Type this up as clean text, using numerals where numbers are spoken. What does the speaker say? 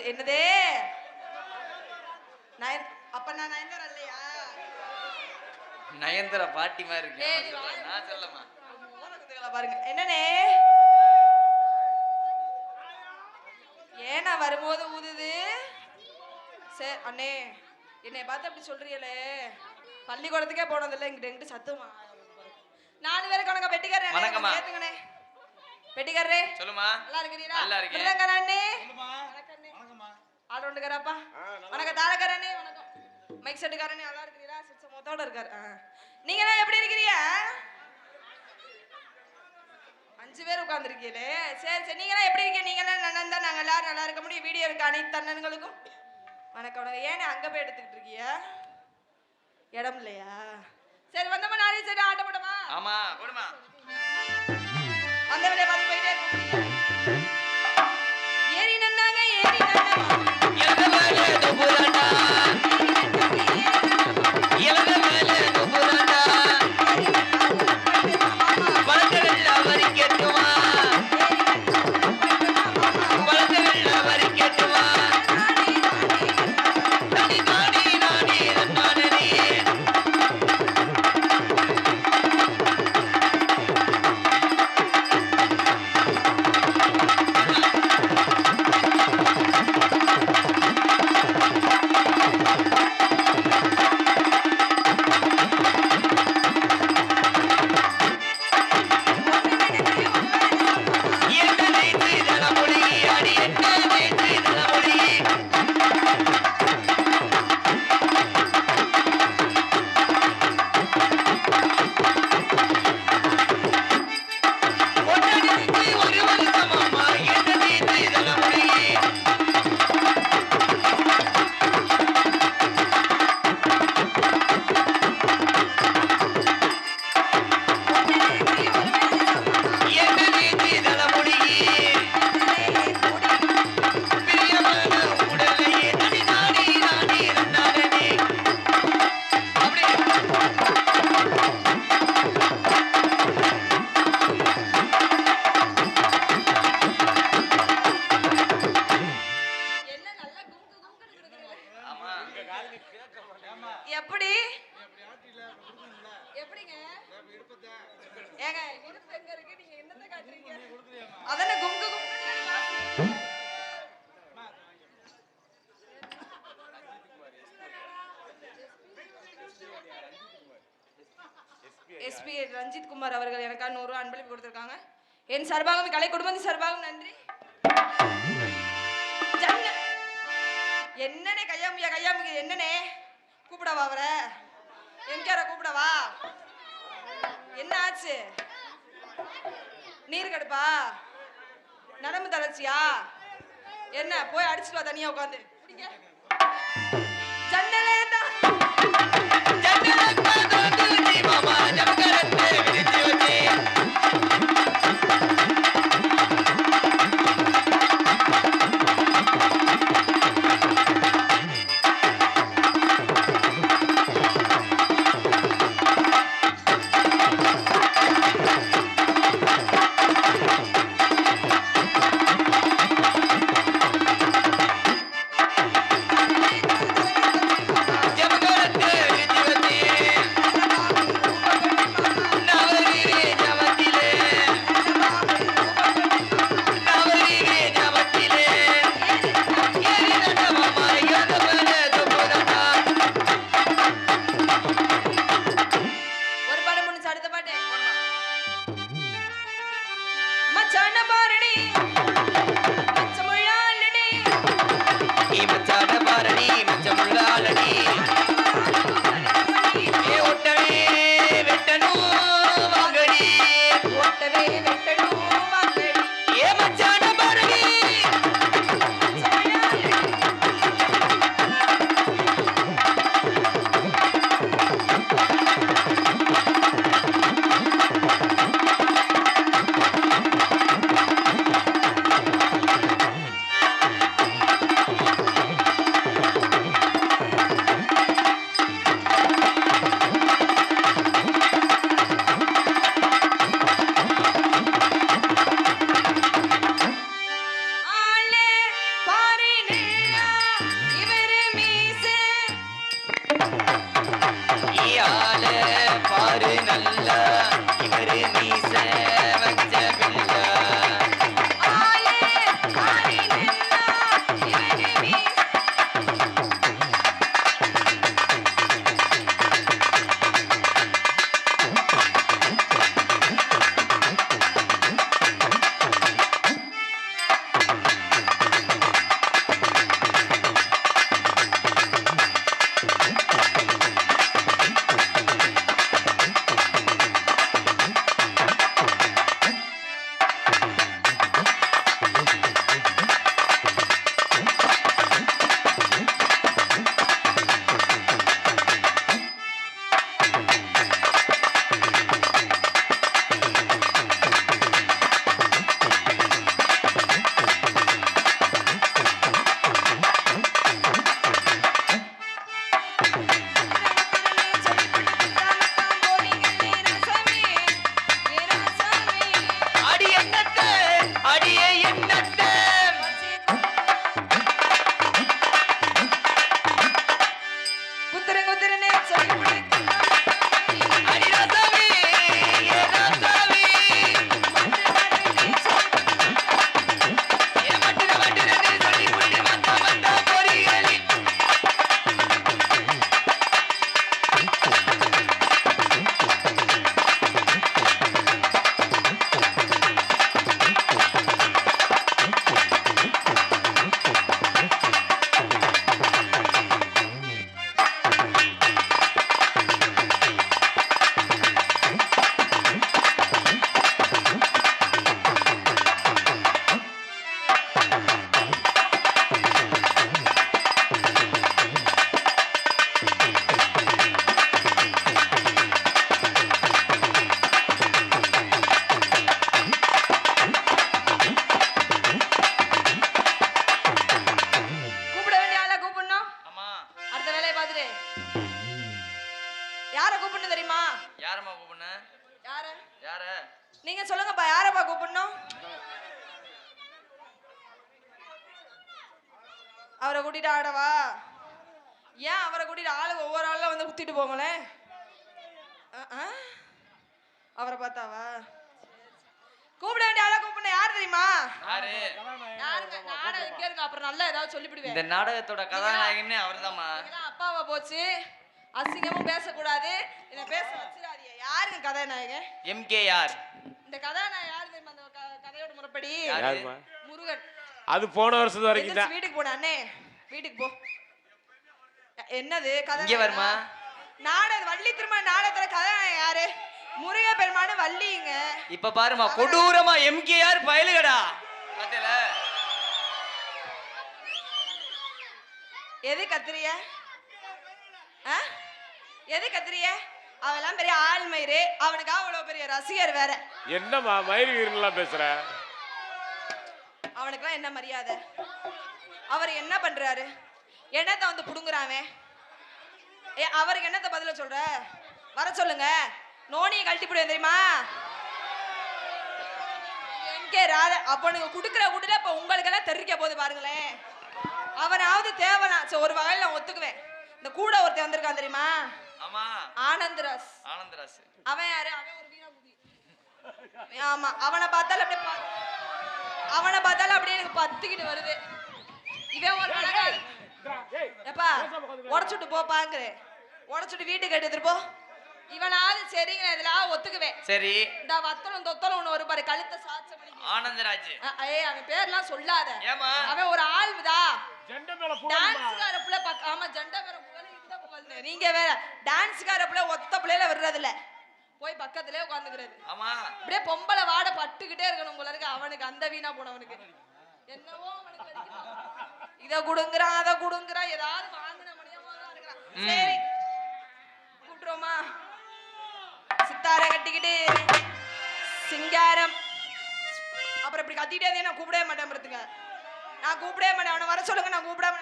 வந்து என்னதே அப்ப நான் நயன்தாரா இல்லையா? நயன்தாரா பாட்டி மாதிரி இருக்கு. நான் சொல்லமா பாருங்க என்னனே ஏனா வரும்போது ஊதுது. சரி அண்ணே என்னை பார்த்து அப்படி சொல்றீங்களே, பள்ளிக்கூடத்துக்கே போனதில்லை இங்கிட்டு சத்துமா 4 பேருக்கு வணக்கம். பெட்டிக்காரே ஏத்துங்கண்ணே. பெட்டிக்காரே சொல்லுமா. நல்லா இருக்கிறீங்களா? நல்லா இருக்கேன். இல்லங்க அண்ணே வணக்கம்மா. ஆள் ஒண்டுக்கறாப்பா வணக்கம். தாளக்காரனே வணக்கம். மைக் செட்டுக்காரனே நல்லா இருக்கிறீங்களா? சிச்ச மொத்தோட இருக்காரு. நீங்க எப்படி இருக்கிறீங்க? 5 பேர் உட்கார்ந்துருக்கீங்களே. சரி சரி நீங்க எப்படி இருக்கீங்க? நீங்க எல்லாம் தான் நாங்க எல்லாரும் நல்லா இருக்க முடியும். வீடியோ இருக்க அனைத்து அண்ணன்களுக்கும் வணக்கம் வணக்கம். ஏன்னா அங்க போய் எடுத்துக்கிட்டு இருக்கீங்க? இடம் இல்லையா? சரி வந்தமா நாளை சரி ஆட்ட போடுமா? ஆமா போடுமா. அந்த விட பார்த்து போயிட்டே இருக்கீங்க. ஏறி நன்னாங்க ஏறி எப்படி எப்படிங்க ஏங்க இடுப்பு எங்க இருக்கு? நீங்க என்னத்தை காட்டுறீங்க? அதென்ன குங்கு குங்கு எஸ்பி ரஞ்சித் குமார் அவர்கள் எனக்காக 100 ரூபாய் அன்பளிப்பு கொடுத்திருக்காங்க. என் சார்பாகவும் கலை குடும்பத்தின் சார்பாகவும் நன்றி. என்னனே கையாமுக என்னனே கூப்பிடவா? அவர என்கார கூப்பிடவா? என்ன ஆச்சு? நீர் கடுப்பா? நரம்பு தளர்ச்சியா? என்ன போய் அடிச்சுட்டு வா தனியா உட்காந்து. ஜன்னலே தான் கூப்பிடணும் தெரியுமா? யாரம்மா கூப்பிடுன? யார? யார? நீங்க சொல்லுங்கப்பா, யாரப்பா கூப்பிடணும்? அவரை கூட்டிட்டு ஆடவா? ஏன் அவரை கூட்டிட்டு ஆளுங்க ஒவ்வொரு ஆளுல வந்து குத்திட்டு போங்களேன். அவரை பார்த்தாவா? கூப்பிட வேண்டிய ஆளை கூப்பிடணும். யார் தெரியுமா? யாரு? யாருங்க? நாடகம் கேளுங்க, அப்புறம் நல்லா ஏதாவது சொல்லிவிடுவேன். இந்த நாடகத்தோட கதாநாயகனே அவர்தாம்மா. அப்பாவை போச்சு, அசிங்கமும் பேசக்கூடாது, இதை பேச வச்சிடாதீங்க. யாருங்க கதாநாயகன்? எம்கேஆர். இந்த கதாநாயகன் யாரு தெரியுமா? அந்த கதையோட முறைப்படி முருகன். அது போன வருஷம் வரைக்கும் தான். வீட்டுக்கு போன அண்ணே, வீட்டுக்கு போ. என்னது கதை? இங்க வருமா? நாடக வள்ளி திருமண நாடகத்துல கதாநாயகன் யாரு? முருக பெருமானு வள்ளிங்க. இப்ப பாருமா, கொடூரமா எம்கேஆர் பயலுகடா. பாத்தல? எது கத்திரிய? எது கத்திரிய? அவெல்லாம் பெரிய ஆள்மயிறு, அவனுக்கு அவ்வளவு பெரிய ரசிகர் வேற. என்னம்மா மயிறு வீரன்லாம் பேசுற? அவனுக்குலாம் என்ன மரியாதை? அவர் என்ன பண்றாரு? என்னத்தை வந்து புடுங்குறாவே? அவருக்கு என்னத்த பதில சொல்ற? வர சொல்லுங்க, நோனியை கழட்டி போடுவேன் தெரியுமா? எங்கே ராத அப்பனுக்கு குடுக்கிற கூட்டுல இப்ப உங்களுக்கெல்லாம் தெரிவிக்க போது பாருங்களேன். அவனாவது தேவனா ஒரு வகையில நான் ஒத்துக்குவேன். இந்த கூட ஒருத்தன் வந்திருக்கான் தெரியுமா? ஆமா, ஆனந்தராஸ். ஆனந்தராஸ். அவன் யாரு? அவன் ஒரு வீணா புதி. ஆமா, அவனை பார்த்தாலும் அப்படியே எனக்கு பத்துக்கிட்டு வருது. இவன் ஒரு எப்பா உடச்சுட்டு போப்பாங்கிற, உடச்சுட்டு வீட்டுக்கு எடுத்துட்டு போ. இவனாவது சரிங்க, இதுல ஒத்துக்குவேன். சரி, இந்த வத்தலும் தொத்தலும் ஒண்ணு ஒரு பாரு, கழுத்தை சாச்ச பண்ணி. ஆனந்தராஜ். அவன் பேர்லாம் சொல்லாத. ஏமா? அவன் ஒரு ஆள்தா. ஜெண்ட மேல டான்ஸ்கார புள்ள ஆமா, ஜெண்ட மேல புகழ இந்த புகழ்னு. நீங்க வேற டான்ஸ்கார புள்ள ஒத்த புள்ளையில விடுறது இல்ல, போய் பக்கத்துலயே உட்கார்ந்துக்கிறது. ஆமா, அப்படியே பொம்பளை வாட பட்டுக்கிட்டே இருக்கணும் போல இருக்கு அவனுக்கு. அந்த வீணா போனவனுக்கு என்னவோ அவனுக்கு வலிக்குது. இத குடுங்குறான், அத குடுங்குறான், ஏதாவது வாங்கின மணியமா தான் இருக்கிறான். சரி கூட்டுறோமா? சித்தார கட்டிக்கிட்டு சிங்காரம். அப்புறம் இப்படி கத்திட்டே நான் கூப்பிடவே மாட்டேன். நான் கூப்பிடவே மாட்டேன். அவனை வர சொல்லுங்க, நான் கூப்பிடாம